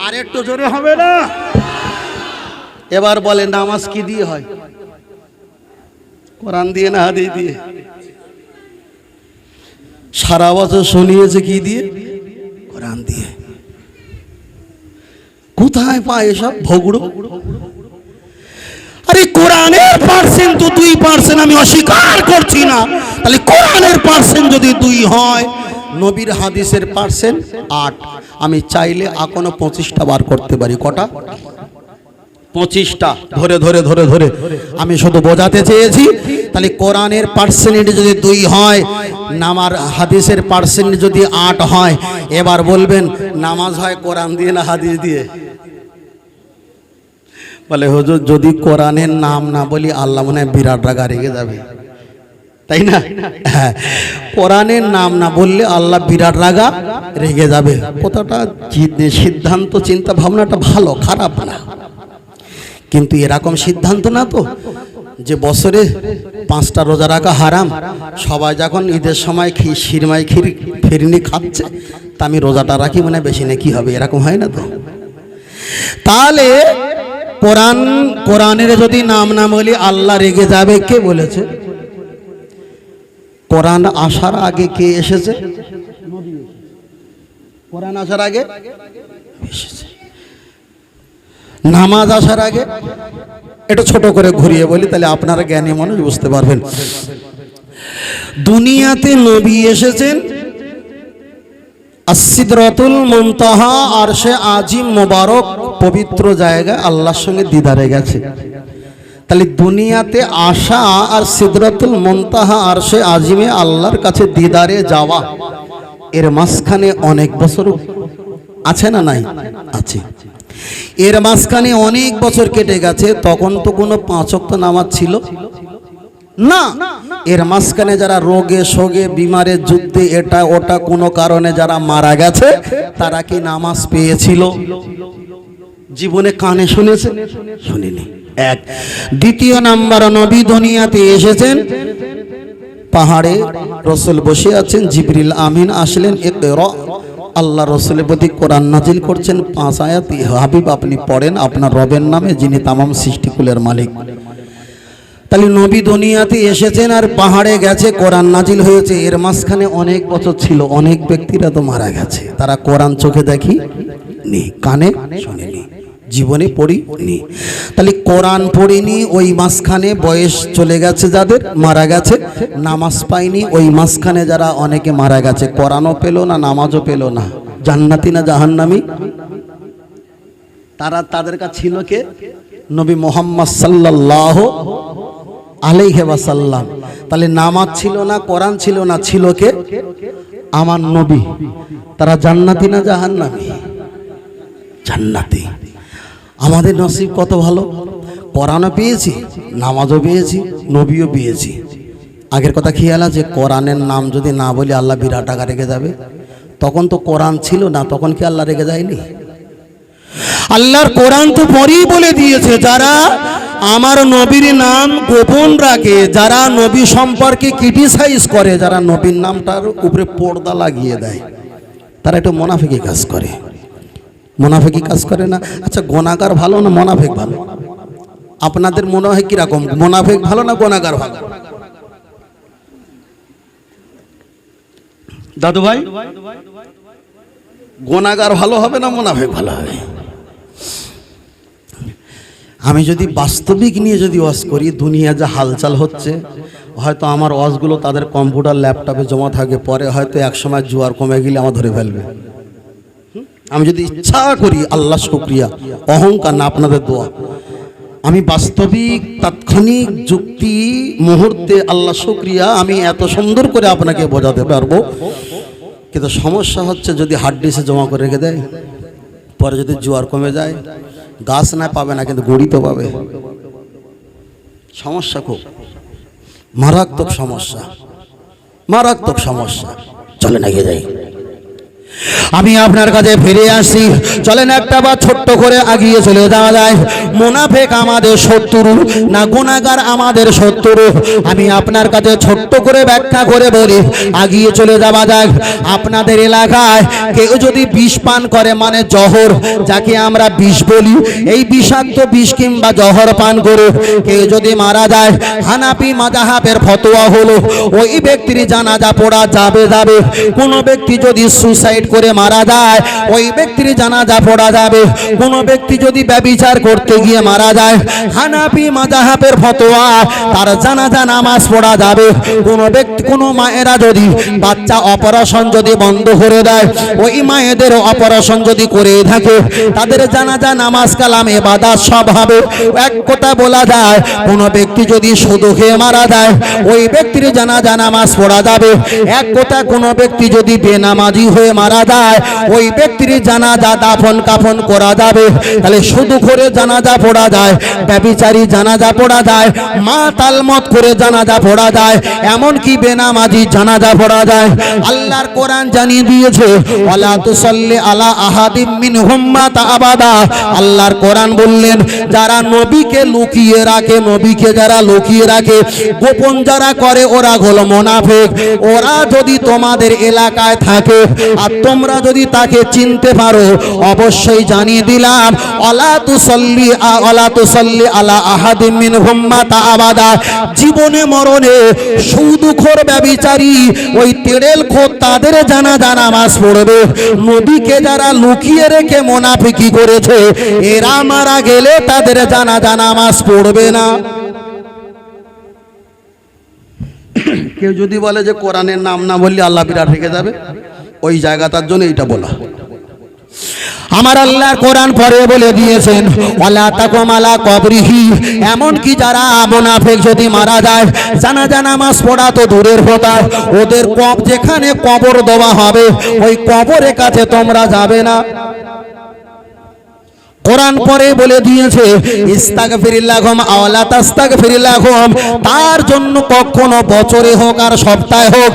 আর একটু জোরে হবে না? এবার বলে নামাজ কি দিয়ে হয়? কোরআন দিয়ে না হাদিস দিয়ে? সারা বছর শুনিয়েছে কি দিয়ে? কোরআন দিয়ে। কোথায় পায় এসব ভোগড়ো? আরে কোরআনের পার্সেন্ট তো 2%, আমি অস্বীকার করছি না। তাহলে কোরআনের পার্সেন্ট যদি 2 হয়, নবীর হাদিসের পার্সেন্ট 8। আমি চাইলে এখনো 25টা বার করতে পারি। কটা? 25টা। ধরে ধরে ধরে ধরে আমি শুধু বোঝাতে চেয়েছি। তাহলে কোরআনের পার্সেন্ট যদি 2 হয়, নামার হাদিসের পার্সেন্ট যদি 8 হয়, এবার বলবেন নামাজ হয় কোরআন দিয়ে না হাদিস দিয়ে? বলে হুজুর যদি কোরআনের নাম না বলি আল্লাহ মনে হয় বিরাট রাগা রেগে যাবে, তাই না? হ্যাঁ, কোরআনের নাম না বললে আল্লাহ বিরাট রাগা রেগে যাবে। কতটা সিদ্ধান্ত চিন্তা ভাবনাটা ভালো, খারাপ না, কিন্তু এরকম সিদ্ধান্ত না তো যে বছরে 5টা রোজা রাখা হারাম, সবাই যখন ঈদের সময় শিরমাই ফিরনি খাচ্ছে তা আমি রোজাটা রাখি মানে বেশি না, কি হবে? এরকম হয় না তো। তাহলে কোরআনের যদি নাম না বলি আল্লাহ রেগে যাবে, কে বলেছে? কোরআন আসার আগে কে এসেছে? কোরআন আসার আগে এসেছে। নামাজ আসার আগে? এটা ছোট করে ঘুরিয়ে বলি, তাহলে আপনারা জ্ঞানী মানুষ বুঝতে পারবেন। দুনিয়াতে নবী এসেছেন সিদরাতুল মুনতাহা, আরশে আজিম মোবারক পবিত্র জায়গায় আল্লাহর সঙ্গে দিদারে গেছে। তাহলে দুনিয়াতে আসা আর সিদরাতুল মুনতাহা আরশে আজিমে আল্লাহর কাছে দিদারে যাওয়া, এর মাঝখানে অনেক বছর আছে না নাই? আছে। এর মাঝখানে অনেক বছর কেটে গেছে, তখন তো কোনো 5 ওয়াক্ত নামাজ ছিল না। এর মাঝখানে যারা রোগে শোগে বিমারে যুদ্ধে এটা ওটা কোনো কারণে যারা মারা গেছে, তারা কি নামাজ পেয়েছিল? জীবনে কানে শুনেছে? শুনিনি। এক। দ্বিতীয় নাম্বার, নবী দুনিয়াতে এসেছেন, পাহাড়ে রাসূল বসে আছেন, জিবরিল আমিন আসলেন, ইকরা, আল্লাহ রাসূলের প্রতি কোরআন নাজিল করছেন 5 আয়াত, হাবিব আপনি পড়েন আপনার রবের নামে যিনি তামাম সৃষ্টিকুলের মালিক। তাহলে নবী দুনিয়াতে এসেছেন আর পাহাড়ে গেছে, কোরআন নাজিল হয়েছে। এর মাঝখানে অনেক বছর ছিল, অনেক ব্যক্তিরা তো মারা গেছে, তারা কোরআন চোখে দেখি নি, কানে শুনেনি, জীবনে পড়িনি। তাহলে কোরআন পড়িনি, ওই মাঝখানে বয়স চলে গেছে যাদের, মারা গেছে। নামাজ পায়নি, ওই মাঝখানে যারা অনেকে মারা গেছে, কোরআনও পেল না, নামাজও পেল না, জান্নাতি না জাহান্নামী? তাদের কাছে ছিল কে? নবী মুহাম্মদ সাল্লাল্লাহু আলাইহি ওয়াসাল্লাম। তাহলে নামাজ ছিল না, কোরআন ছিল না, ছিল কে? আমার নবী। তারা জান্নাতি না জাহান্নামী? জান্নাতি। আমাদের নসিব কত ভালো, কোরআনও পেয়েছি, নামাজও পেয়েছি, নবীও পেয়েছি। আগের কথা খেয়াল আছে, কোরআনের নাম যদি না বলি আল্লাহ বিরাট টাকা রেখে যাবে। তখন তো কোরআন ছিল না, তখন কি আল্লাহ রেখে যায়নি? আল্লাহর কোরআন তো পরেই বলে দিয়েছে, যারা আমার নবীর নাম গোপন রাখে, যারা নবী সম্পর্কে ক্রিটিসাইজ করে, যারা নবীর নামটার উপরে পর্দা লাগিয়ে দেয়, তারা একটু মুনাফিকি কাজ করে। মুনাফিকি কাজ করে না? আচ্ছা, গুনাহগার ভালো না মুনাফিক ভালো? আপনাদের মনে হয় কিরকম, মুনাফিক ভালো না গুনাহগার ভালো? দাদু ভাই, গুনাহগার ভালো হবে না মুনাফিক ভালো হবে? আমি যদি বাস্তবিক নিয়ে যদি ওয়াজ করি, দুনিয়া যা হালচাল হচ্ছে, হয়তো আমার ওয়াজগুলো তাদের কম্পিউটার ল্যাপটপে জমা থাকে, পরে হয়তো একসময় জোয়ার কমে গেলে আমার ধরে ফেলবে। আমি যদি ইচ্ছা করি, আল্লাহ শুকরিয়া, অহংকার না, আপনাদের দোয়া, আমি বাস্তবিক তাৎক্ষণিক যুক্তি মুহূর্তে আল্লাহ শুকরিয়া, আমি এত সুন্দর করে আপনাকে বোঝাতে পারবো। কিন্তু সমস্যা হচ্ছে, যদি হার্ড ডিস্কে জমা করে রেখে দেয়, পরে যদি জোয়ার কমে যায়, গাছ না পাবে না, কিন্তু গড়ি তো পাবে। সমস্যা খুব মারাত্মক সমস্যা, মারাত্মক সমস্যা। চলে না, গিয়ে যাই, আমি আপনার কাছে ফিরে আসি। চলেন একটা বার ছোট্ট করে আগিয়ে চলে যাওয়া যায়। মুনাফিক আমাদের শত্রু না গুনাহগার আমাদের শত্রু? আমি আপনার কাছে ছোট্ট করে ব্যাখ্যা করে বলি, আগিয়ে চলে যাওয়া যাক। আপনাদের এলাকায় কেউ যদি বিষ পান করে, মানে জহর, যাকে আমরা বিষ বলি, এই বিষাক্ত বিষ কিংবা জহর পান করে কেউ যদি মারা যায়, হানাফি মাযহাবের ফতোয়া হলো ওই ব্যক্তির জানাজা পড়া যাবে। কোন ব্যক্তি যদি সুসাইড করে মারা যায়, ওই ব্যক্তির জানাজা পড়া যাবে। কোন ব্যক্তি যদি ব্যভিচার করতে গিয়ে মারা যায়, হানাফি মাযহাবের ফতোয়া, তার জানাজা নামাজ পড়া যাবে। কোন ব্যক্তি, কোন মায়েরা যদি বাচ্চা অপারেশন যদি বন্ধ করে দেয়, ওই মায়েদের অপারেশন যদি করে থাকে, তাদের জানাজা নামাজ কালাম ইবাদত সব হবে। এক কথা বলা যায়, কোন ব্যক্তি যদি সুদ খেয়ে মারা যায়, ওই ব্যক্তির জানাজা নামাজ পড়া যাবে। এক কথা, কোন ব্যক্তি যদি বেনামাজি হয়ে মারা যায়, ওই ব্যক্তির জানাজা দাফন কাফন করা যাবে। তাহলে শুধু করে জানাজা পড়া যায়, ব্যভিচারী জানাজা পড়া যায়, মা তালমত করে জানাজা পড়া যায়, এমন কি বেনামাজি জানাজা পড়া যায়। আল্লাহর কোরআন জানিয়ে দিয়েছে, ওয়ালা তুসাল্লি আলা আহাদিম মিনহুম মাতা আবাদা। আল্লাহর কোরআন বললেন, যারা নবীকে লুকিয়ে রাখে, নবীকে যারা লুকিয়ে রাখে, গোপন যারা করে, ওরা হলো মুনাফিক। ওরা যদি তোমাদের এলাকায় থাকে আর তোমরা যদি তাকে চিনতে পারো, অবশ্যই জানিয়ে দিলাম, ওয়ালা তুসাল্লি আলা আহাদিম মিনহুম মাতা আবাদা। জীবনে মরণে সুদখোর ব্যভিচারী, ওই তেড়েলখোর, তাদের জানাজা নামাজ পড়বে। নবীকে যারা লুকিয়ে রেখে মুনাফিকি করেছে, এরা মারা গেলে তাদের জানাজা নামাজ পড়বে না। কেউ যদি বলে যে কোরআনের নাম না বললে আল্লাহ বিরাট রেখে যাবে, ওই জায়গা তার জন্য এইটা বলা। আমার আল্লাহর কোরআন পরে বলে দিয়েছেন, ওয়ালা তাকুম আলা কবরিহি। এমন কি যারা মুনাফিক যদি মারা যায়, জানাজা নামাজ পড়া তো দূরের কথা, ওদের যেখানে কবর দেওয়া হবে, ওই কবরের কাছে তোমরা যাবে না। কোরআন পরে বলে দিয়েছে, ইস্তাগফিরিল্লাহুম আও লা তাস্তাগফিরিল্লাহুম। তার জন্য কখনো বছরে হোক আর সপ্তাহে হোক,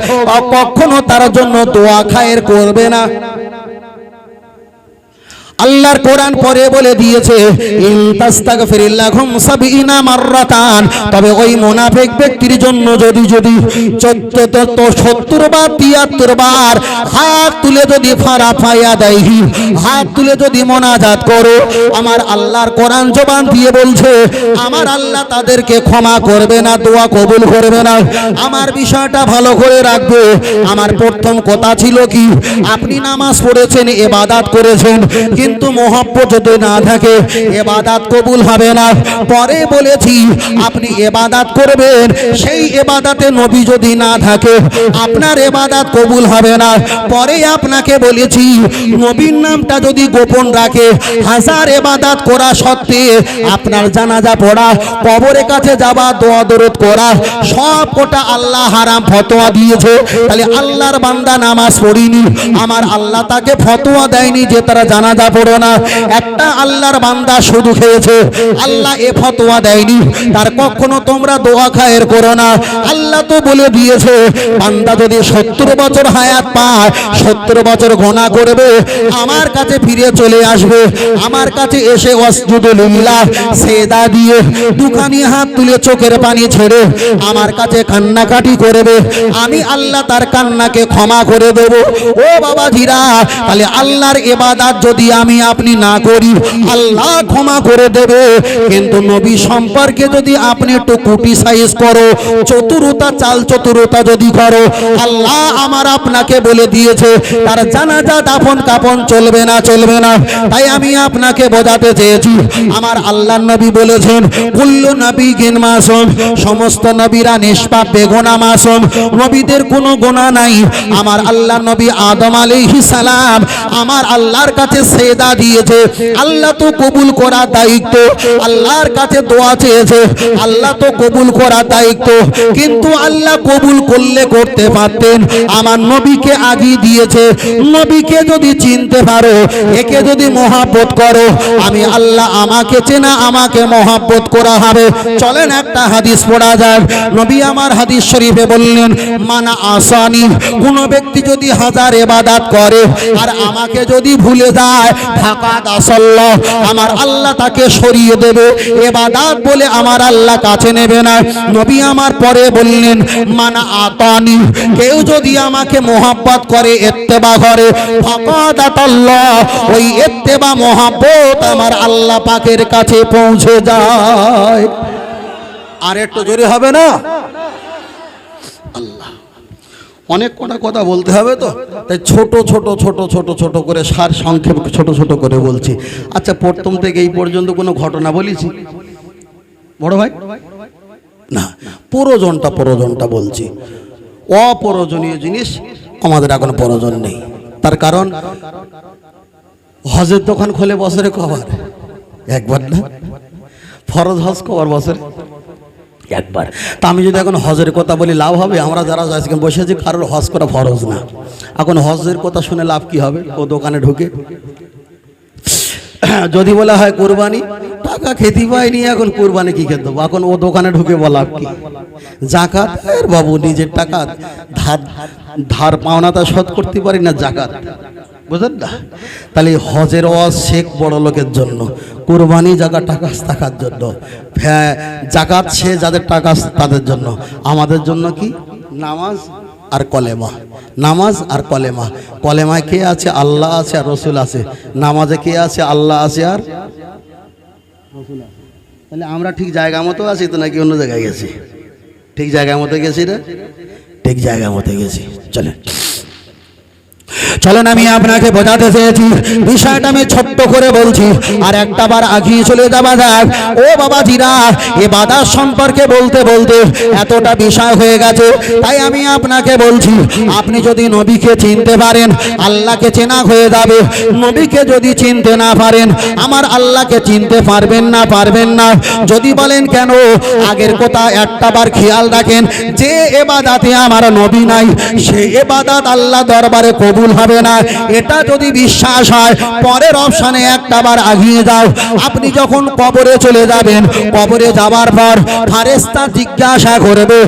কখনো তার জন্য দোয়া খায়ের করবে না। আল্লাহর কোরআন পরে বলে দিয়েছে, ইন তাস্তাগফিরিল্লাহুম ৭০ মাররাতান। তবে ওই মুনাফিক ব্যক্তির জন্য যদি ৭০ বা ৭৩ বার হাত তুলে যদি ফারাফায়া দেহি, হাত তুলে যদি মোনাজাত করো, আমার আল্লাহর কোরআন জবান দিয়ে বলছে, আমার আল্লাহ তাদেরকে ক্ষমা করবে না, দোয়া কবুল করবে না। আমার বিষয়টা ভালো করে রাখবে। আমার প্রথম কথা ছিল কি, আপনি নামাজ পড়েছেন, ইবাদত করেছেন, কিন্তু মহব্বত যদি না থাকে ইবাদত কবুল হবে না। পরে বলেছি আপনি ইবাদত করবেন, সেই ইবাদতে নবী যদি না থাকে আপনার ইবাদত কবুল হবে না। পরে আপনাকে বলেছি নবীর নামটা যদি গোপন রাখে, হাজার ইবাদত করা সত্ত্বে আপনার জানাজা পড়া, কবরের কাছে যাওয়া, দোয়া দরুদ করা সব কোটা আল্লাহ হারাম ফতোয়া দিয়েছে। তাহলে আল্লাহর বান্দা নামাজ পড়িনি, আমার আল্লাহ তাকে ফতোয়া দেয়নি যে তারা জানাজা পড়ো না। একটা আল্লাহর বান্দা শুধু খেয়েছে, আল্লাহ এ ফতোয়া দেয়নি তার কখনো তোমরা দোয়া খায়ের করো না। আল্লাহ তো বলে দিয়েছে বান্দা যদি 70 বছর হায়াত পায়, 70 বছর গোনা করবে, আমার কাছে ফিরে চলে আসবে, আমার কাছে এসে ওয়াসজুদু লিল্লাহ সেজদা দিয়ে দুখানি হাত তুলে চোখের পানি ছেড়ে আমার কাছে কান্নাকাটি করবে, আমি আল্লাহ তার কান্নাকে ক্ষমা করে দেব। ও বাবাজিরা, তাহলে আল্লাহর ইবাদত যদি আমি আপনি না করি আল্লাহ ক্ষমা করে দেবে। কিন্তু নবী সম্পর্কে যদি আপনি একটু ক্রিটিসাইজ করো, চতুরতা চাল চতুরতা যদি করো, আল্লাহ আমার আপনাকে বলে দিয়েছে তার জানাজা দাফন কাফন চলবে না, চলবে না। তাই আমি আপনাকে বোঝাতে চেয়েছি, আমার আল্লাহর নবী বলেছেন কুল্লু নবিয়্যিন মাসুম, সমস্ত নবীরা নিষ্পাপ বেগুনাহ মাসুম, নবীদের কোনো গুনাহ নাই। আমার আল্লাহর নবী আদম আলাইহিস সালাম আমার আল্লাহর কাছে সেজদা দিয়েছে, আল্লাহ তো কবুল করার দায়িত্ব, আল্লাহর কাছে দোয়া চেয়েছে, আল্লাহ তো কবুল করার দায়িত্ব। কিন্তু আল্লাহ কবুল করলে করতে পারতেন, আমার নবীকে আগিয়ে দিয়েছে। নবীকে যদি চিনতে পারো, একে যদি মহব্বত করো, আমি আল্লাহ আমাকে চেনা, আমাকে মহব্বত করা হবে। চলেন একটা হাদিস পড়া যাক। নবী আমার হাদিস শরীফে বললেন মানা আসানি, কোন ব্যক্তি যদি হাজার ইবাদত করে আর আমাকে যদি ভুলে যায়, ফাকাদ আসাল্লাহ, আমার আল্লাহ তাকে সরিয়ে দেবে, ইবাদত বলে আমার আল্লাহ কাছে নেবে না। নবী আমার পরে বললেন মানা আতানি, কেউ যদি আমাকে মহব্বত করে, ইত্তেবা করে, ফাকাদ আতাল্লাহ, ওই ইত্তেবা মহব্বত আমার আল্লাহ পাকের কাছে পৌঁছে যায়। আর একটু জোরে হবে না? আল্লাহ, অনেক কটা কথা বলতে হবে তো, তাই ছোট ছোট ছোট ছোট ছোট করে সার সংক্ষেপ ছোট ছোট করে বলছি। আচ্ছা, প্রথম থেকে এই পর্যন্ত কোনো ঘটনা বলেছি বড় ভাই? না, প্রয়োজনটা বলছি। অপ্রয়োজনীয় জিনিস আমাদের এখন প্রয়োজন নেই। তার কারণ হজের দোকান খোলে বছরে কবার? একবার না? ফরজ হজ কবার বছরে? একবার। তা আমি যদি এখন হজের কথা বলি লাভ হবে? আমরা যারা আজকে বসে আছি কারোর হজ করা ফরজ না। এখন হজের কথা শুনে লাভ কি হবে? ও দোকানে ঢুকে যদি বলা হয় কোরবানি, টাকা খেতে পাইনি, এখন কোরবানি কি খেতে দেবো? এখন ও দোকানে ঢুকে বলা কি? জাকাত, এর বাবু নিজের টাকা ধার পাওনাটা শোধ করতে পারি না, জাকাত, বুঝলেন না? তাহলে হজের ওয়াজ শেখ বড় লোকের জন্য, কোরবানি জায়গা টাকা থাকার জন্য, জাকাত সে যাদের টাকা তাদের জন্য। আমাদের জন্য কি? নামাজ আর কলেমা। নামাজ আর কলেমা। কলেমায় কে আছে? আল্লাহ আছে আর রসুল আছে। নামাজে কে আছে? আল্লাহ আছে আর রসুল আছে। তাহলে আমরা ঠিক জায়গা মতো আছি তো নাকি অন্য জায়গায় গেছি? ঠিক জায়গা মতো গেছি রে, ঠিক জায়গা মতো গেছি। চলেন আমি আপনাকে বোঝাতে চেয়েছি, বিষয়টা আমি ছোট্ট করে বলছি, আর একটা বার আগিয়ে চলে যাওয়া যাক। ও বাবাজিরা, ইবাদত সম্পর্কে বলতে বলতে এতটা বিষয় হয়ে গেছে, তাই আমি আপনাকে বলছি, আপনি যদি নবীকে চিনতে পারেন, আল্লাহকে চেনা হয়ে যাবে। নবীকে যদি চিনতে না পারেন, আমার আল্লাহকে চিনতে পারবেন না, পারবেন না। যদি বলেন কেন, আগের কথা একটা বার খেয়াল রাখেন, যে ইবাদতে আমার নবী নাই, সে ইবাদত আল্লাহ দরবারে কবুল হবে না। এটা যদি বিশ্বাস হয়, পরের অপশনে একটা বার আগিয়ে যাও। আপনি যখন কবরে চলে যাবেন, কবরে যাওয়ার পর ফেরেশতা জিজ্ঞাসা করবে,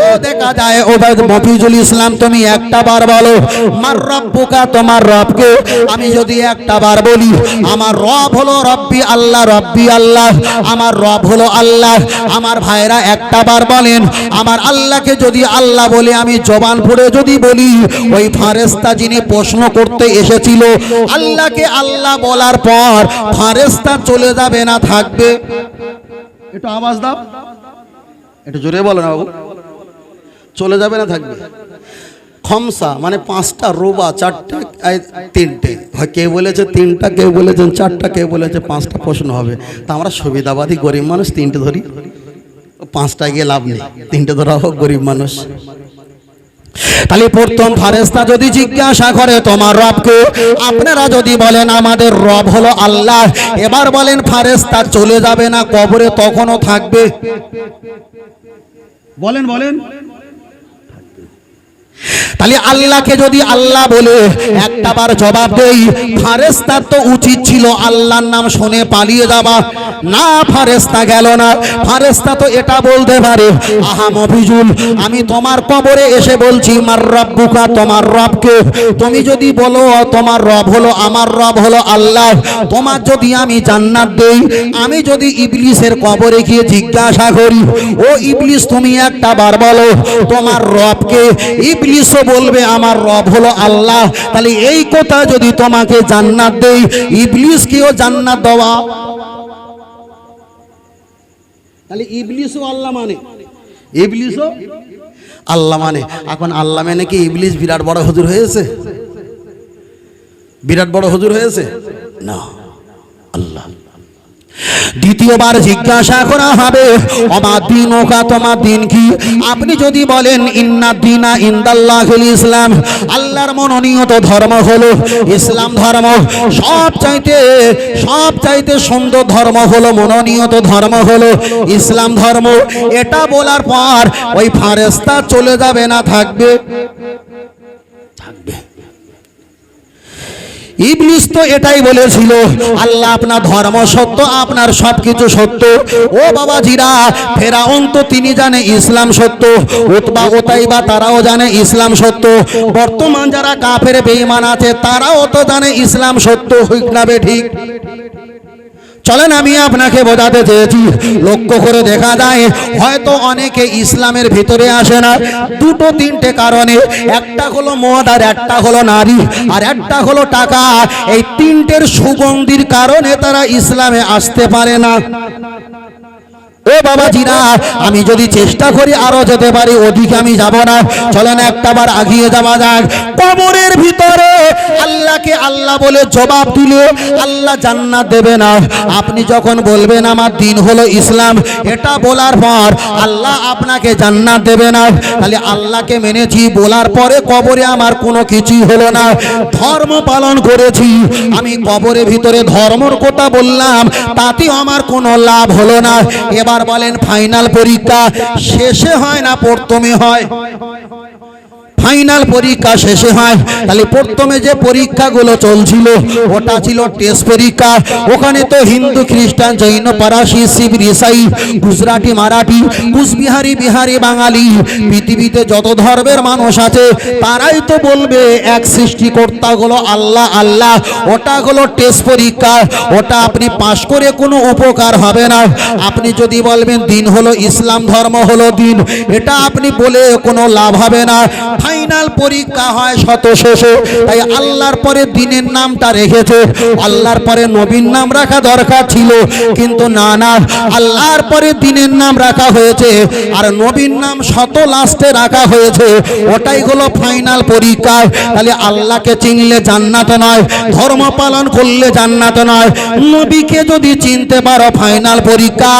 ও দেখা যায় ও মফিজুল ইসলাম, তুমি একটা বার বলো মার রব্বুকা, তোমার রবকে। আমি যদি একটা বার বলি আমার রব হলো রব্বি আল্লাহ, রব্বি আল্লাহ, আমার রব হলো আল্লাহ। আমার ভাইরা একটা বার বলেন, আমার আল্লাহকে যদি আল্লাহ বলে আমি জবান ফুড়ে যদি বলি, ওই ফেরেশতা যিনি প্রশ্ন করতে এসেছিল, আল্লাহকে আল্লাহ বলার পর ফেরেশতা চলে যাবে না থাকবে? একটু আওয়াজ দাও, একটু জোরে বলো না বাবু। চলে যাবে না থাকবে? খমসা মানে 5টা, রোবা 4টে, 3টে। হয় কেউ বলেছে 3টা, কেউ বলেছেন 4টা, কেউ বলেছে 5টা, প্রশ্ন হবে। তা আমরা সুবিধাবাদী গরিব মানুষ 3টে ধরি, 5টা গিয়ে লাভ নেই, 3টে ধরা হোক, গরিব মানুষ। তাহলে প্রথম ফেরেশতা যদি জিজ্ঞাসা করে তোমার রবকে, আপনারা যদি বলেন আমাদের রব হলো আল্লাহ, এবার বলেন ফেরেশতা চলে যাবে না কবরে, তখনও থাকবে? বলেন বলেন। তাহলে আল্লাহকে যদি আল্লাহ বলে একটাবার জবাব দেই, ফেরেশতার তো উচিত ছিল আল্লাহর নাম শুনে পালিয়ে যাওয়া। না, ফেরেশতা গেল না। ফেরেশতা তো এটা বলতে পারে, আহা মফিজুল, আমি তোমার কবরে এসে বলছি মার রব্বুকা, তোমার রবকে। তুমি যদি বলো তোমার রব হলো, আমার রব হলো আল্লাহ, তোমার যদি আমি জান্নাত দেই, আমি যদি ইবলিসের কবরে গিয়ে জিজ্ঞাসা করি, ও ইবলিস তুমি একটা বার বলো তোমার রবকে, ইবলিসও বলবে আমার রব হলো আল্লাহ। তাহলে এই কথা যদি তোমাকে জান্নাত দেই, ইবলিসকেও জান্নাত দেওয়া। তাহলে ইবলিসও আল্লাহ মানে, ইবলিসও আল্লাহ মানে। এখন আল্লাহ মানে কি ইবলিস বিরাট বড় হুজুর হয়েছে? বিরাট বড় হুজুর হয়েছে না, আল্লাহ। দ্বিতীয়বার জিজ্ঞাসা করা হবে আমার দিন ওকা, তোমার দিন কি? আপনি যদি বলেন ইন্না দিনা ইনদাল্লাহিল ইসলাম, আল্লাহর মনোনীত ধর্ম হলো ইসলাম ধর্ম, সবচাইতে সুন্দর ধর্ম হলো, মনোনীত ধর্ম হলো ইসলাম ধর্ম। এটা বলার পর ওই ফেরেশতা চলে যাবে না থাকবে? থাকবে। ইবলিস তো এটাই বলেছিল, আল্লাহ আপনার ধর্ম সত্য, আপনার সবকিছু সত্য। ও বাবাজিরা, ফেরাউন তো তিনি জানে ইসলাম সত্য, উতবা ওতাইবা তারাও জানে ইসলাম সত্য, বর্তমান যারা কাফের বেঈমান আছে তারাও তো জানে ইসলাম সত্য, ঠিক না বেঠিক? চলেন আমি আপনাকে বোঝাতে চেয়েছি, লক্ষ্য করে দেখা যায় হয়তো অনেকে ইসলামের ভিতরে আসে না দুটো তিনটে কারণে। একটা হলো মদ, আর একটা হলো নারী, আর একটা হলো টাকা। এই তিনটের সুগন্ধির কারণে তারা ইসলামে আসতে পারে না। ও বাবাজিরা, আমি যদি চেষ্টা করি আরো যেতে পারি, ওদিকে আমি যাব না। চলেন একটাবার আগিয়ে যাওয়া যাক। কবরের ভিতরে আল্লাহকে আল্লাহ বলে জবাব দিলে আল্লাহ জান্নাত দেবে না। আপনি যখন বলবেন আমার দিন হলো ইসলাম, এটা বলার পর আল্লাহ আপনাকে জান্নাত দেবে না। তাহলে আল্লাহকে মেনেছি বলার পরে কবরে আমার কোনো কিছুই হলো না, ধর্ম পালন করেছি, আমি কবরের ভিতরে ধর্মর কথা বললাম, তাতেও আমার কোনো লাভ হলো না। এবার বলেন ফাইনাল পরীক্ষা শেষে হয় না প্রথমে হয়? ফাইনাল পরীক্ষা শেষে হয়। তাহলে প্রথমে যে পরীক্ষাগুলো চলছিল ওটা ছিল টেস্ট পরীক্ষা। ওখানে তো হিন্দু, খ্রিস্টান, জৈন, পারসি, শিখ, ইসাই, গুজরাটি, মারাঠি, কুচবিহারি, বিহারি, বাঙালি, পৃথিবীতে যত ধর্মের মানুষ আছে তারাই তো বলবে এক সৃষ্টিকর্তা হলো আল্লাহ, আল্লাহ। ওটা হলো টেস্ট পরীক্ষা, ওটা আপনি পাশ করে কোনো উপকার হবে না। আপনি যদি বলবেন দিন হলো ইসলাম, ধর্ম হলো দিন, এটা আপনি বলে কোনো লাভ হবে না। ফাইনাল পরীক্ষা হয় শত শেষে। তাই আল্লাহর পরে দিনের নামটা রেখেছে, আল্লাহর পরে নবীর নাম রাখা দরকার ছিল, কিন্তু না, আল্লাহর পরে দিনের নাম রাখা হয়েছে আর নবীর নাম শত লাস্টে রাখা হয়েছে। ওটাই হলো ফাইনাল পরীক্ষা। তাহলে আল্লাহকে চিনলে জান্নাত নয়, ধর্ম পালন করলে জান্নাত নয়। নবীকে যদি চিনতে পারো ফাইনাল পরীক্ষা,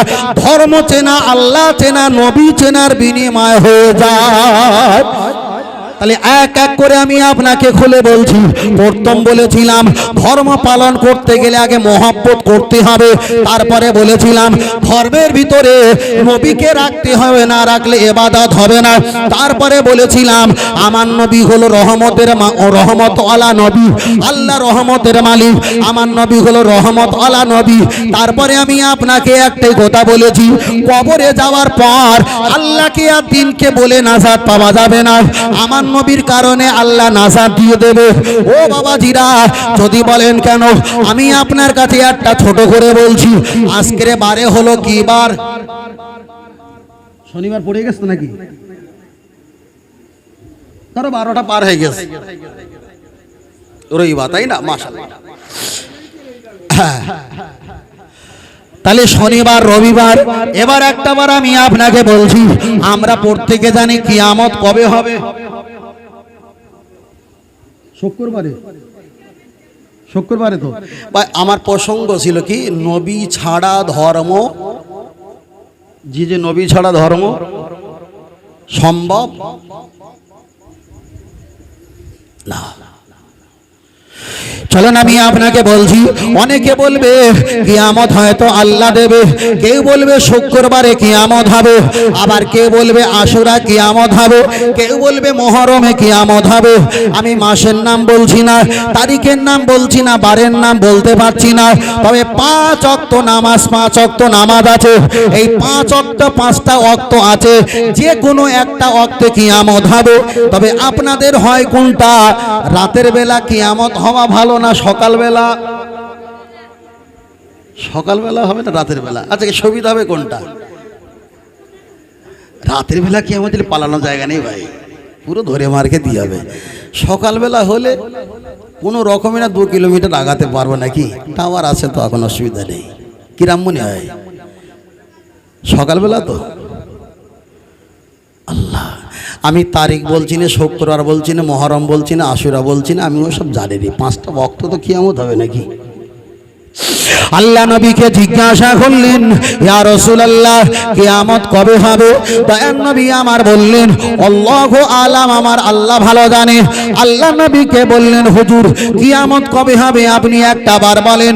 ধর্ম চেনা, আল্লাহ চেনা, নবী চেনার বিনিময় হয়ে যায়। তাহলে এক এক করে আমি আপনাকে খুলে বলছি। প্রথম বলেছিলাম ধর্ম পালন করতে গেলে আগে মহব্বত করতে হবে, তারপরে বলেছিলাম ধর্মের ভিতরে নবীকে রাখতে হবে, না রাখলে ইবাদত হবে না। তারপরে বলেছিলাম আমার নবী হলো রহমত আলা নবী, আল্লাহ রহমতের মালিক, আমার নবী হলো রহমত আলা নবী। তারপরে আমি আপনাকে একটাই কথা বলেছি, কবরে যাওয়ার পর আল্লাহকে আর দিনকে বলে নাজাত পাওয়া যাবে না, আমার নবীর কারণে আল্লাহ নাজাত দিয়ে দেবে। ও বাবাজিরা, যদি বলেন কেন, আমি আপনার কাছে একটা ছোট করে বলছি। আজকের বারে হলো কি বার? শনিবার পড়ে গেছে নাকি? ধরো 12টা পার হয়ে গেছে, রবিবার, তাই না? মাশাআল্লাহ। তাহলে শনিবার, রবিবার। এবার একটাবার আমি আপনাকে বলছি, আমরা প্রত্যেকে জানি কিয়ামত কবে হবে? শুক্রবারে শুক্রবারে তো ভাই আমার প্রসঙ্গ ছিল কি নবী ছাড়া ধর্ম, যে নবী ছাড়া ধর্ম সম্ভব না। চলেন আমি আপনাকে বলছি, অনেকে বলবে কিয়ামত হয়তো আল্লাহ দেবে, কেউ বলবে শুক্রবারে কিয়ামত হবে, আবার কেউ বলবে আশুরা কিয়ামত হবে, কেউ বলবে মুহররমে কিয়ামত হবে। আমি মাসের নাম বলছি না, তারিখের নাম বলছি না, বারের নাম বলতে পারছি না, তবে 5 ওয়াক্ত নামাজ, 5 ওয়াক্ত নামাজ আছে। এই 5 ওয়াক্ত 5টা ওয়াক্ত আছে, যে কোনো একটা ওয়াক্তে কিয়ামত হবে। তবে আপনাদের হয় কোনটা, রাতের বেলা কিয়ামত হওয়া ভালো না সকালবেলা? সকালবেলা হবে না রাতের বেলা? আচ্ছা সুবিধা হবে কোনটা? রাতের বেলা কি আমাদের পালানোর জায়গা নেই ভাই, পুরো ধরে মারকে দিয়ে হবে। সকালবেলা হলে কোনো রকমে না 2 কিলোমিটার আগাতে পারবো নাকি, টাওয়ার আছে তো, এখন অসুবিধা নেই। কিরাম মনে হয় সকালবেলা তো? আল্লাহ, আমি তারিখ বলছি না, শুক্রবার বলছি না, মুহররম বলছি না, আশুরা বলছি না, আমি ওসব জানি না। 5টা ওয়াক্ত তো কিয়ামত হবে নাকি? আল্লাহ নবীকে জিজ্ঞাসা করলেন, ইয়া রাসূলুল্লাহ কিয়ামত কবে হবে? দয়ার নবী আমার বললেন, আল্লাহু আলাম, আমার আল্লাহ ভালো জানে। আল্লাহ নবীকে বললেন, হুজুর কিয়ামত কবে হবে আপনি একটা বার বলেন।